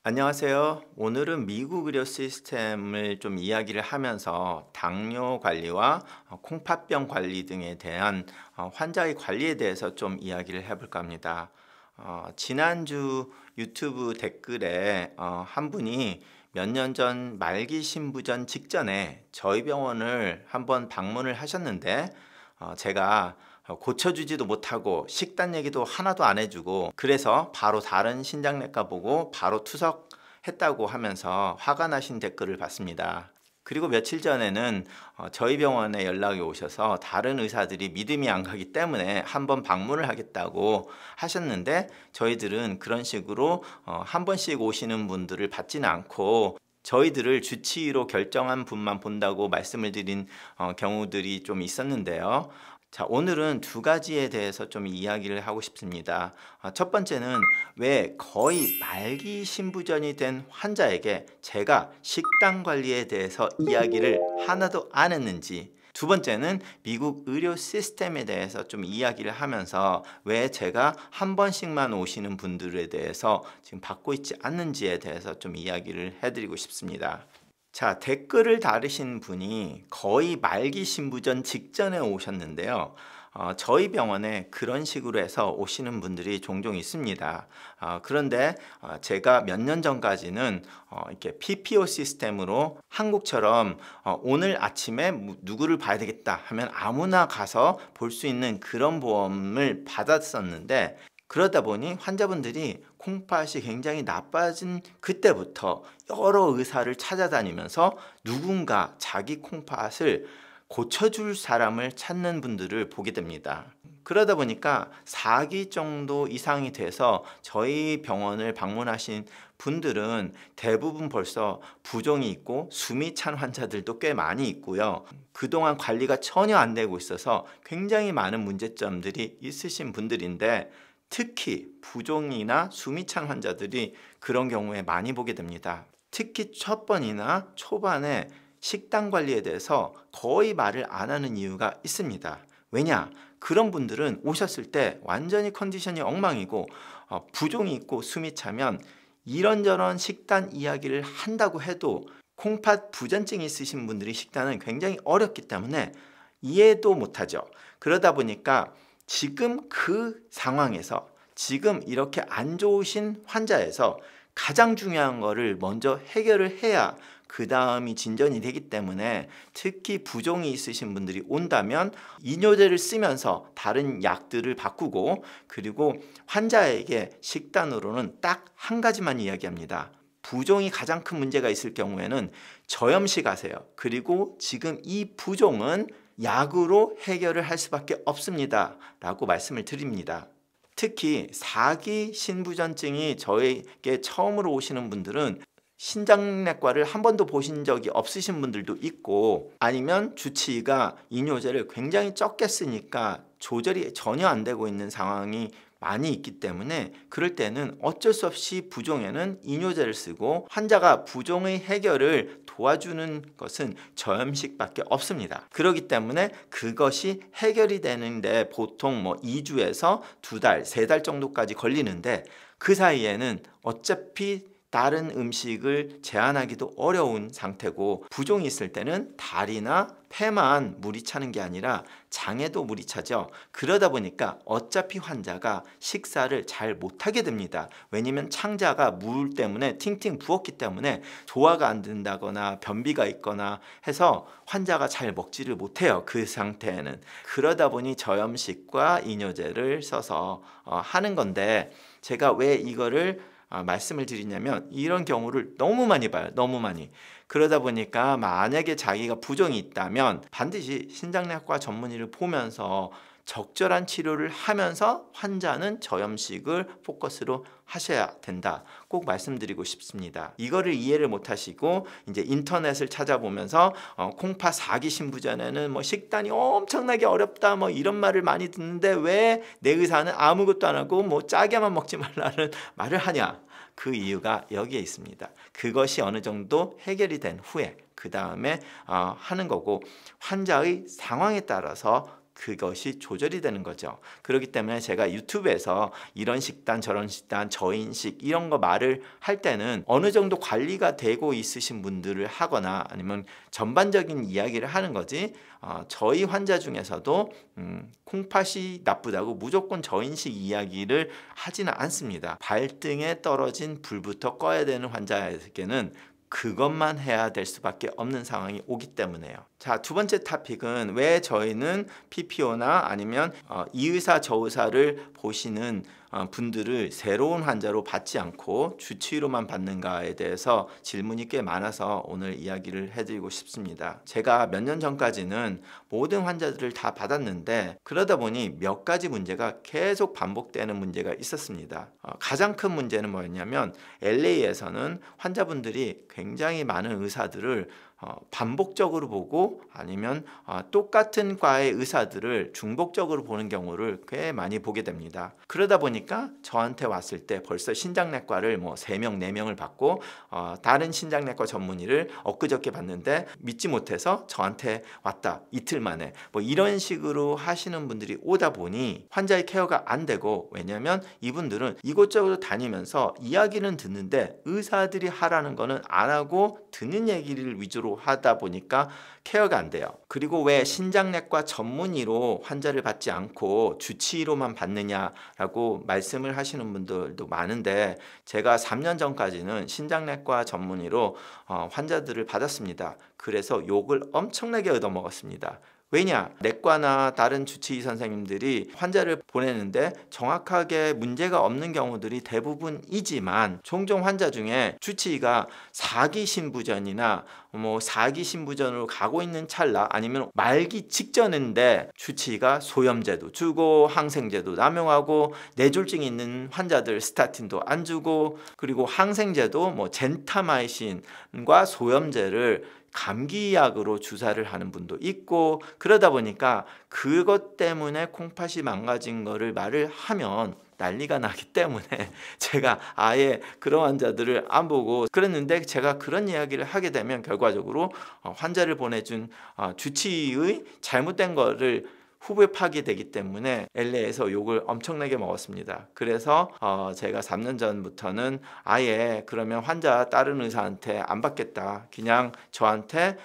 안녕하세요. 오늘은 미국 의료 시스템을 좀 이야기를 하면서 당뇨 관리와 콩팥병 관리 등에 대한 환자의 관리에 대해서 좀 이야기를 해볼까 합니다. 지난주 유튜브 댓글에 한 분이 몇 년 전 말기 신부전 직전에 저희 병원을 한번 방문을 하셨는데 제가 고쳐주지도 못하고 식단 얘기도 하나도 안 해주고 그래서 바로 다른 신장내과 보고 바로 투석했다고 하면서 화가 나신 댓글을 봤습니다. 그리고 며칠 전에는 저희 병원에 연락이 오셔서 다른 의사들이 믿음이 안 가기 때문에 한번 방문을 하겠다고 하셨는데 저희들은 그런 식으로 한 번씩 오시는 분들을 받지는 않고 저희들을 주치의로 결정한 분만 본다고 말씀을 드린 경우들이 좀 있었는데요. 자, 오늘은 두 가지에 대해서 좀 이야기를 하고 싶습니다. 첫 번째는 왜 거의 말기 신부전이 된 환자에게 제가 식단 관리에 대해서 이야기를 하나도 안 했는지, 두 번째는 미국 의료 시스템에 대해서 좀 이야기를 하면서 왜 제가 한 번씩만 오시는 분들에 대해서 지금 받고 있지 않는지에 대해서 좀 이야기를 해드리고 싶습니다. 자, 댓글을 달으신 분이 거의 말기 신부전 직전에 오셨는데요. 저희 병원에 그런 식으로 해서 오시는 분들이 종종 있습니다. 그런데 제가 몇 년 전까지는 이렇게 PPO 시스템으로 한국처럼 오늘 아침에 누구를 봐야 되겠다 하면 아무나 가서 볼 수 있는 그런 보험을 받았었는데 그러다 보니 환자분들이 콩팥이 굉장히 나빠진 그때부터 여러 의사를 찾아다니면서 누군가 자기 콩팥을 고쳐줄 사람을 찾는 분들을 보게 됩니다. 그러다 보니까 4기 정도 이상이 돼서 저희 병원을 방문하신 분들은 대부분 벌써 부종이 있고 숨이 찬 환자들도 꽤 많이 있고요. 그동안 관리가 전혀 안 되고 있어서 굉장히 많은 문제점들이 있으신 분들인데 특히 부종이나 숨이 찬 환자들이 그런 경우에 많이 보게 됩니다. 특히 첫 번이나 초반에 식단 관리에 대해서 거의 말을 안 하는 이유가 있습니다. 왜냐? 그런 분들은 오셨을 때 완전히 컨디션이 엉망이고 부종이 있고 숨이 차면 이런저런 식단 이야기를 한다고 해도 콩팥 부전증이 있으신 분들이 식단은 굉장히 어렵기 때문에 이해도 못하죠. 그러다 보니까 지금 그 상황에서 지금 이렇게 안 좋으신 환자에서 가장 중요한 거를 먼저 해결을 해야 그 다음이 진전이 되기 때문에 특히 부종이 있으신 분들이 온다면 이뇨제를 쓰면서 다른 약들을 바꾸고 그리고 환자에게 식단으로는 딱 한 가지만 이야기합니다. 부종이 가장 큰 문제가 있을 경우에는 저염식 하세요. 그리고 지금 이 부종은 약으로 해결을 할 수밖에 없습니다. 라고 말씀을 드립니다. 특히 4기 신부전증이 저에게 처음으로 오시는 분들은 신장내과를 한 번도 보신 적이 없으신 분들도 있고 아니면 주치의가 이뇨제를 굉장히 적게 쓰니까 조절이 전혀 안 되고 있는 상황이 많이 있기 때문에 그럴 때는 어쩔 수 없이 부종에는 이뇨제를 쓰고 환자가 부종의 해결을 도와주는 것은 저염식밖에 없습니다. 그렇기 때문에 그것이 해결이 되는데 보통 2주에서 2달, 3달 정도까지 걸리는데 그 사이에는 어차피 다른 음식을 제한하기도 어려운 상태고 부종이 있을 때는 다리나 폐만 물이 차는 게 아니라 장에도 물이 차죠. 그러다 보니까 어차피 환자가 식사를 잘 못하게 됩니다. 왜냐면 창자가 물 때문에 팅팅 부었기 때문에 소화가 안 된다거나 변비가 있거나 해서 환자가 잘 먹지를 못해요. 그 상태에는. 그러다 보니 저염식과 이뇨제를 써서 하는 건데 제가 왜 이거를 말씀을 드리냐면 이런 경우를 너무 많이 봐요. 너무 많이. 그러다 보니까 만약에 자기가 부종이 있다면 반드시 신장내과 전문의를 보면서 적절한 치료를 하면서 환자는 저염식을 포커스로 하셔야 된다. 꼭 말씀드리고 싶습니다. 이거를 이해를 못 하시고 이제 인터넷을 찾아보면서 콩팥 4기 신부전에는 식단이 엄청나게 어렵다 이런 말을 많이 듣는데 왜 내 의사는 아무것도 안 하고 짜게만 먹지 말라는 말을 하냐? 그 이유가 여기에 있습니다. 그것이 어느 정도 해결이 된 후에 그 다음에 하는 거고 환자의 상황에 따라서 그것이 조절이 되는 거죠. 그렇기 때문에 제가 유튜브에서 이런 식단 저런 식단 저인식 이런 거 말을 할 때는 어느 정도 관리가 되고 있으신 분들을 하거나 아니면 전반적인 이야기를 하는 거지, 저희 환자 중에서도 콩팥이 나쁘다고 무조건 저인식 이야기를 하지는 않습니다. 발등에 떨어진 불부터 꺼야 되는 환자에게는 그것만 해야 될 수밖에 없는 상황이 오기 때문에요. 자, 두 번째 토픽은 왜 저희는 PPO나 아니면 이 의사 저 의사를 보시는 분들을 새로운 환자로 받지 않고 주치의로만 받는가에 대해서 질문이 꽤 많아서 오늘 이야기를 해드리고 싶습니다. 제가 몇 년 전까지는 모든 환자들을 다 받았는데 그러다 보니 몇 가지 문제가 계속 반복되는 문제가 있었습니다. 가장 큰 문제는 뭐였냐면 LA에서는 환자분들이 굉장히 많은 의사들을 반복적으로 보고 아니면 똑같은 과의 의사들을 중복적으로 보는 경우를 꽤 많이 보게 됩니다. 그러다 보니까 저한테 왔을 때 벌써 신장내과를 3명, 4명을 받고 다른 신장내과 전문의를 엊그저께 봤는데 믿지 못해서 저한테 왔다 이틀 만에 이런 식으로 하시는 분들이 오다 보니 환자의 케어가 안 되고, 왜냐하면 이분들은 이곳저곳 다니면서 이야기는 듣는데 의사들이 하라는 거는 안 하고 듣는 얘기를 위주로 하다 보니까 케어가 안 돼요. 그리고 왜 신장내과 전문의로 환자를 받지 않고 주치의로만 받느냐라고 말씀을 하시는 분들도 많은데, 제가 3년 전까지는 신장내과 전문의로 환자들을 받았습니다. 그래서 욕을 엄청나게 얻어먹었습니다. 왜냐? 내과나 다른 주치의 선생님들이 환자를 보내는데 정확하게 문제가 없는 경우들이 대부분이지만 종종 환자 중에 주치의가 4기 신부전이나 4기 신부전으로 가고 있는 찰나 아니면 말기 직전인데 주치의가 소염제도 주고 항생제도 남용하고 뇌졸중이 있는 환자들 스타틴도 안 주고, 그리고 항생제도 젠타마이신과 소염제를 감기약으로 주사를 하는 분도 있고, 그러다 보니까 그것 때문에 콩팥이 망가진 거를 말을 하면 난리가 나기 때문에 제가 아예 그런 환자들을 안 보고 그랬는데, 제가 그런 이야기를 하게 되면 결과적으로 환자를 보내준 주치의의 잘못된 거를 후배 파게 되기 때문에 LA에서 욕을 엄청나게 먹었습니다. 그래서 제가 3년 전부터는 아예 그러면 환자 다른 의사한테 안 받겠다, 그냥 저한테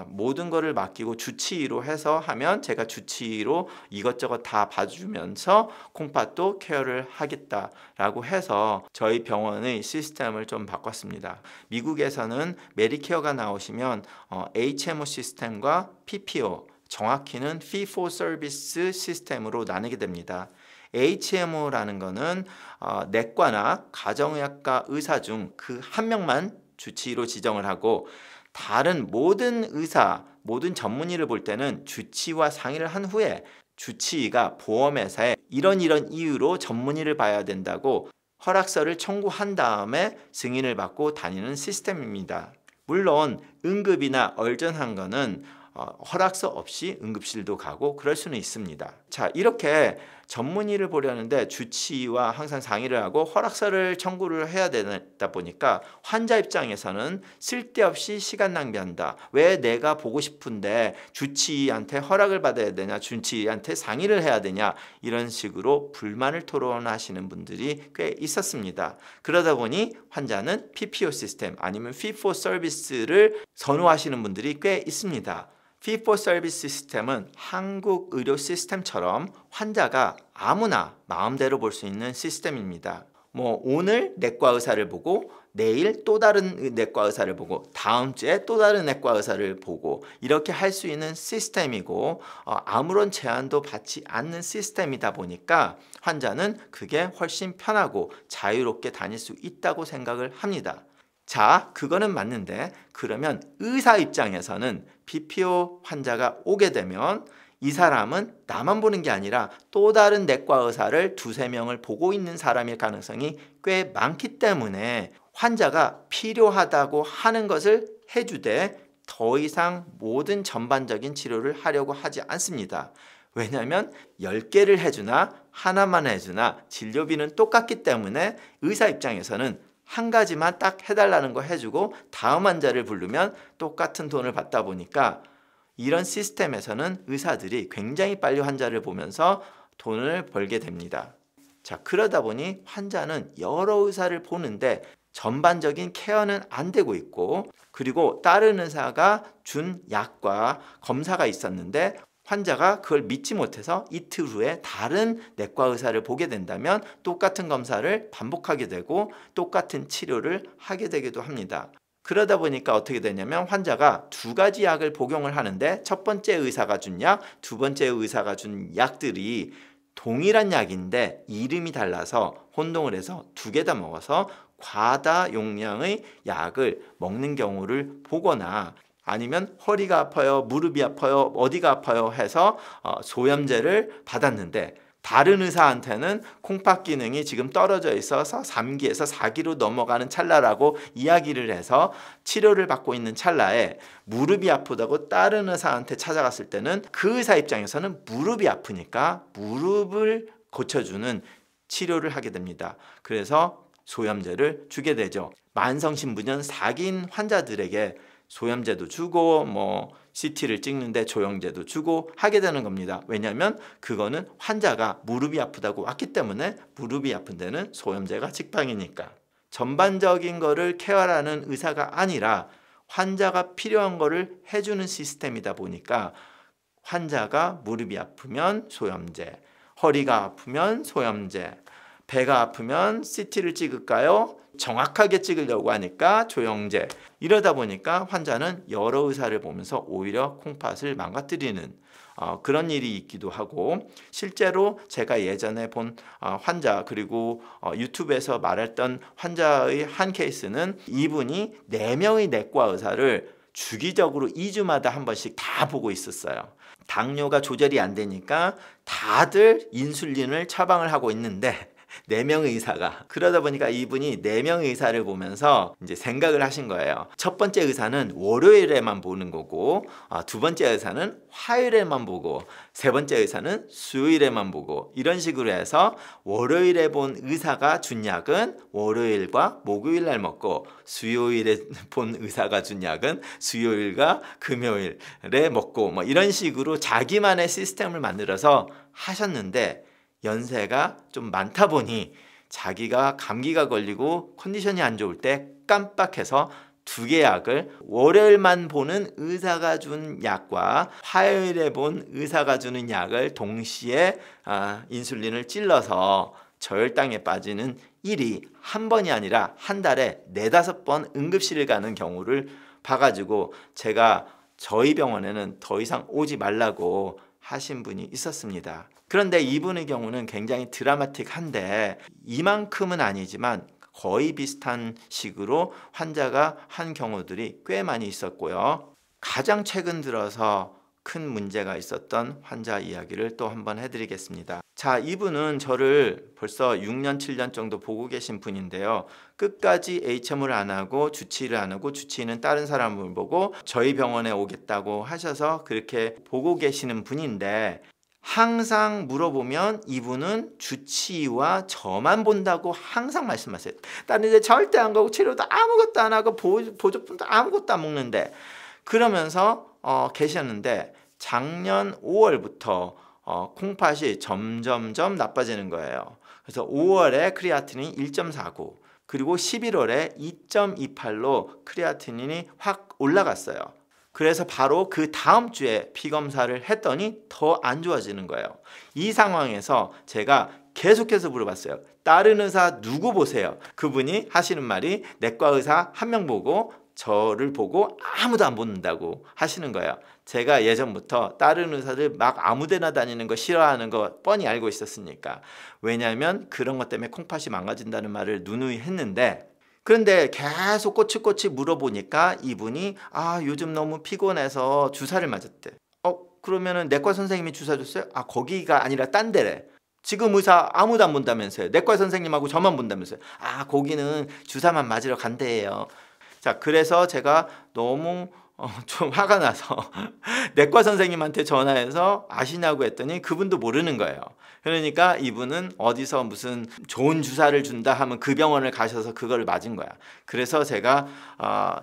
모든 거를 맡기고 주치의로 해서 하면 제가 주치의로 이것저것 다 봐주면서 콩팥도 케어를 하겠다라고 해서 저희 병원의 시스템을 좀 바꿨습니다. 미국에서는 메디케어가 나오시면 HMO 시스템과 PPO, 정확히는 Fee for Service 시스템으로 나누게 됩니다. HMO라는 거는 내과나 가정의학과 의사 중 그 한 명만 주치의로 지정을 하고, 다른 모든 의사, 모든 전문의를 볼 때는 주치의와 상의를 한 후에 주치의가 보험회사에 이런 이유로 전문의를 봐야 된다고 허락서를 청구한 다음에 승인을 받고 다니는 시스템입니다. 물론 응급이나 얼전한 거는 허락서 없이 응급실도 가고 그럴 수는 있습니다. 자, 이렇게 전문의를 보려는데 주치의와 항상 상의를 하고 허락서를 청구를 해야 되다 보니까 환자 입장에서는 쓸데없이 시간 낭비한다. 왜 내가 보고 싶은데 주치의한테 허락을 받아야 되냐, 주치의한테 상의를 해야 되냐, 이런 식으로 불만을 토론하시는 분들이 꽤 있었습니다. 그러다 보니 환자는 PPO 시스템 아니면 Fee for Service를 선호하시는 분들이 꽤 있습니다. Fee for Service 시스템은 한국 의료 시스템처럼 환자가 아무나 마음대로 볼 수 있는 시스템입니다. 오늘 내과 의사를 보고 내일 또 다른 내과 의사를 보고 다음 주에 또 다른 내과 의사를 보고 이렇게 할 수 있는 시스템이고, 아무런 제한도 받지 않는 시스템이다 보니까 환자는 그게 훨씬 편하고 자유롭게 다닐 수 있다고 생각을 합니다. 자, 그거는 맞는데 그러면 의사 입장에서는 PPO 환자가 오게 되면 이 사람은 나만 보는 게 아니라 또 다른 내과 의사를 2-3명을 보고 있는 사람일 가능성이 꽤 많기 때문에 환자가 필요하다고 하는 것을 해주되 더 이상 모든 전반적인 치료를 하려고 하지 않습니다. 왜냐하면 10개를 해주나 하나만 해주나 진료비는 똑같기 때문에 의사 입장에서는 한 가지만 딱 해달라는 거 해주고 다음 환자를 부르면 똑같은 돈을 받다 보니까 이런 시스템에서는 의사들이 굉장히 빨리 환자를 보면서 돈을 벌게 됩니다. 자, 그러다 보니 환자는 여러 의사를 보는데 전반적인 케어는 안 되고 있고, 그리고 다른 의사가 준 약과 검사가 있었는데 환자가 그걸 믿지 못해서 이틀 후에 다른 내과 의사를 보게 된다면 똑같은 검사를 반복하게 되고 똑같은 치료를 하게 되기도 합니다. 그러다 보니까 어떻게 되냐면 환자가 두 가지 약을 복용을 하는데 첫 번째 의사가 준 약, 두 번째 의사가 준 약들이 동일한 약인데 이름이 달라서 혼동을 해서 두 개 다 먹어서 과다 용량의 약을 먹는 경우를 보거나, 아니면 허리가 아파요, 무릎이 아파요, 어디가 아파요 해서 소염제를 받았는데 다른 의사한테는 콩팥 기능이 지금 떨어져 있어서 3기에서 4기로 넘어가는 찰나라고 이야기를 해서 치료를 받고 있는 찰나에 무릎이 아프다고 다른 의사한테 찾아갔을 때는 그 의사 입장에서는 무릎이 아프니까 무릎을 고쳐주는 치료를 하게 됩니다. 그래서 소염제를 주게 되죠. 만성신부전 4기인 환자들에게 소염제도 주고 CT를 찍는데 조영제도 주고 하게 되는 겁니다. 왜냐하면 그거는 환자가 무릎이 아프다고 왔기 때문에 무릎이 아픈 데는 소염제가 직방이니까. 전반적인 거를 케어하는 의사가 아니라 환자가 필요한 거를 해주는 시스템이다 보니까 환자가 무릎이 아프면 소염제, 허리가 아프면 소염제, 배가 아프면 CT를 찍을까요? 정확하게 찍으려고 하니까 조영제. 이러다 보니까 환자는 여러 의사를 보면서 오히려 콩팥을 망가뜨리는 그런 일이 있기도 하고, 실제로 제가 예전에 본 환자, 그리고 유튜브에서 말했던 환자의 한 케이스는 이분이 4명의 내과 의사를 주기적으로 2주마다 한 번씩 다 보고 있었어요. 당뇨가 조절이 안 되니까 다들 인슐린을 처방을 하고 있는데 4명의 의사가, 그러다 보니까 이분이 4명의 의사를 보면서 이제 생각을 하신 거예요. 첫 번째 의사는 월요일에만 보는 거고, 두 번째 의사는 화요일에만 보고, 세 번째 의사는 수요일에만 보고, 이런 식으로 해서 월요일에 본 의사가 준 약은 월요일과 목요일 날 먹고, 수요일에 본 의사가 준 약은 수요일과 금요일에 먹고, 이런 식으로 자기만의 시스템을 만들어서 하셨는데, 연세가 좀 많다 보니 자기가 감기가 걸리고 컨디션이 안 좋을 때 깜빡해서 2개 약을 월요일만 보는 의사가 준 약과 화요일에 본 의사가 주는 약을 동시에 인슐린을 찔러서 저혈당에 빠지는 일이 한 번이 아니라 한 달에 4-5번 응급실을 가는 경우를 봐가지고 제가 저희 병원에는 더 이상 오지 말라고 하신 분이 있었습니다. 그런데 이분의 경우는 굉장히 드라마틱한데 이만큼은 아니지만 거의 비슷한 식으로 환자가 한 경우들이 꽤 많이 있었고요. 가장 최근 들어서 큰 문제가 있었던 환자 이야기를 또 한번 해드리겠습니다. 자, 이분은 저를 벌써 6년, 7년 정도 보고 계신 분인데요. 끝까지 HM을 안 하고 주치의를 안 하고 주치의는 다른 사람을 보고 저희 병원에 오겠다고 하셔서 그렇게 보고 계시는 분인데, 항상 물어보면 이분은 주치의와 저만 본다고 항상 말씀하세요. 나는 이제 절대 안 가고 치료도 아무것도 안 하고 보조품도 아무것도 안 먹는데, 그러면서 계셨는데 작년 5월부터 콩팥이 점점점 나빠지는 거예요. 그래서 5월에 크레아티닌이 1.49, 그리고 11월에 2.28로 크레아티닌이 확 올라갔어요. 그래서 바로 그 다음 주에 피검사를 했더니 더 안 좋아지는 거예요. 이 상황에서 제가 계속해서 물어봤어요. 다른 의사 누구 보세요? 그분이 하시는 말이 내과 의사 1명 보고 저를 보고 아무도 안 본다고 하시는 거예요. 제가 예전부터 다른 의사들 막 아무데나 다니는 거 싫어하는 거 뻔히 알고 있었으니까. 왜냐하면 그런 것 때문에 콩팥이 망가진다는 말을 누누이 했는데, 그런데 계속 꼬치꼬치 물어보니까 이분이 요즘 너무 피곤해서 주사를 맞았대. 그러면은 내과 선생님이 주사 줬어요? 거기가 아니라 딴 데래. 지금 의사 아무도 안 본다면서요. 내과 선생님하고 저만 본다면서요. 거기는 주사만 맞으러 간대요. 자, 그래서 제가 너무 좀 화가 나서 내과 선생님한테 전화해서 아시냐고 했더니 그분도 모르는 거예요. 그러니까 이분은 어디서 무슨 좋은 주사를 준다 하면 그 병원을 가셔서 그걸 맞은 거야. 그래서 제가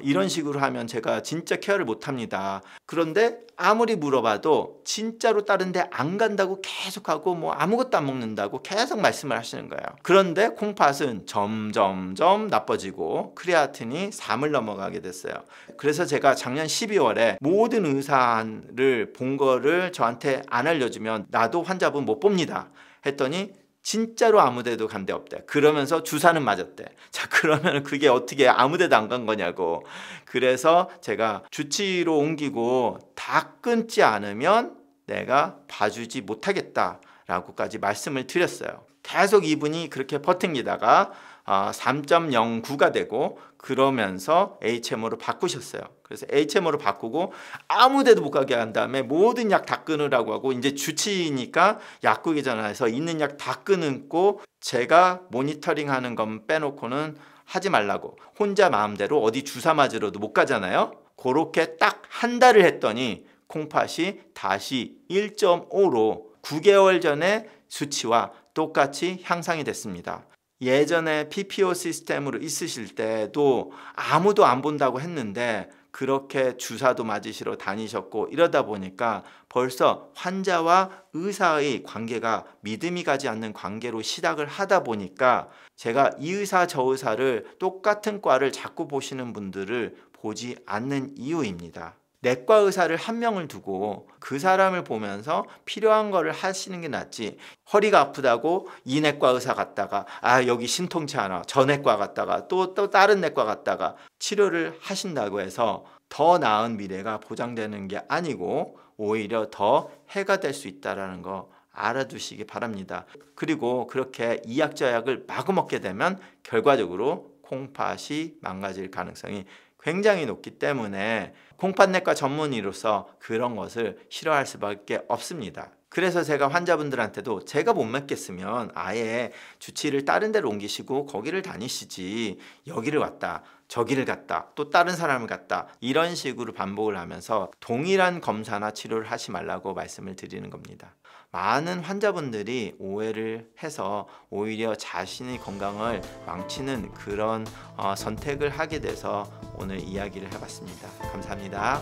이런 식으로 하면 제가 진짜 케어를 못 합니다. 그런데 아무리 물어봐도 진짜로 다른 데 안 간다고 계속하고 뭐 아무것도 안 먹는다고 계속 말씀을 하시는 거예요. 그런데 콩팥은 점점점 나빠지고 크레아틴이 3을 넘어가게 됐어요. 그래서 제가 작년 12월에 모든 의사를 본 거를 저한테 안 알려주면 나도 환자분 못 봅니다 했더니 진짜로 아무데도 간 데 없대. 그러면서 주사는 맞았대. 자, 그러면 그게 어떻게 아무데도 안 간 거냐고. 그래서 제가 주치의로 옮기고 다 끊지 않으면 내가 봐주지 못하겠다라고까지 말씀을 드렸어요. 계속 이분이 그렇게 버팅기다가 3.09가 되고 그러면서 HMO로 바꾸셨어요. 그래서 HMO로 바꾸고 아무데도 못 가게 한 다음에 모든 약 다 끊으라고 하고 이제 주치의니까 약국에 전화해서 있는 약 다 끊고 제가 모니터링하는 건 빼놓고는 하지 말라고. 혼자 마음대로 어디 주사 맞으러도 못 가잖아요. 그렇게 딱 한 달을 했더니 콩팥이 다시 1.5로 9개월 전에 수치와 똑같이 향상이 됐습니다. 예전에 PPO 시스템으로 있으실 때도 아무도 안 본다고 했는데 그렇게 주사도 맞으시러 다니셨고 이러다 보니까 벌써 환자와 의사의 관계가 믿음이 가지 않는 관계로 시작을 하다 보니까 제가 이 의사 저 의사를 똑같은 과를 자꾸 보시는 분들을 보지 않는 이유입니다. 내과 의사를 한 명을 두고 그 사람을 보면서 필요한 거를 하시는 게 낫지. 허리가 아프다고 이 내과 의사 갔다가 여기 신통치 않아 저 내과 갔다가 또 다른 내과 갔다가 치료를 하신다고 해서 더 나은 미래가 보장되는 게 아니고 오히려 더 해가 될 수 있다는 거 알아두시기 바랍니다. 그리고 그렇게 이약저약을 마구 먹게 되면 결과적으로 콩팥이 망가질 가능성이 굉장히 높기 때문에 콩팥내과 전문의로서 그런 것을 싫어할 수밖에 없습니다. 그래서 제가 환자분들한테도 제가 못 맡겠으면 아예 주치의를 다른 데로 옮기시고 거기를 다니시지 여기를 왔다 저기를 갔다 또 다른 사람을 갔다 이런 식으로 반복을 하면서 동일한 검사나 치료를 하지 말라고 말씀을 드리는 겁니다. 많은 환자분들이 오해를 해서 오히려 자신의 건강을 망치는 그런 선택을 하게 돼서 오늘 이야기를 해봤습니다. 감사합니다.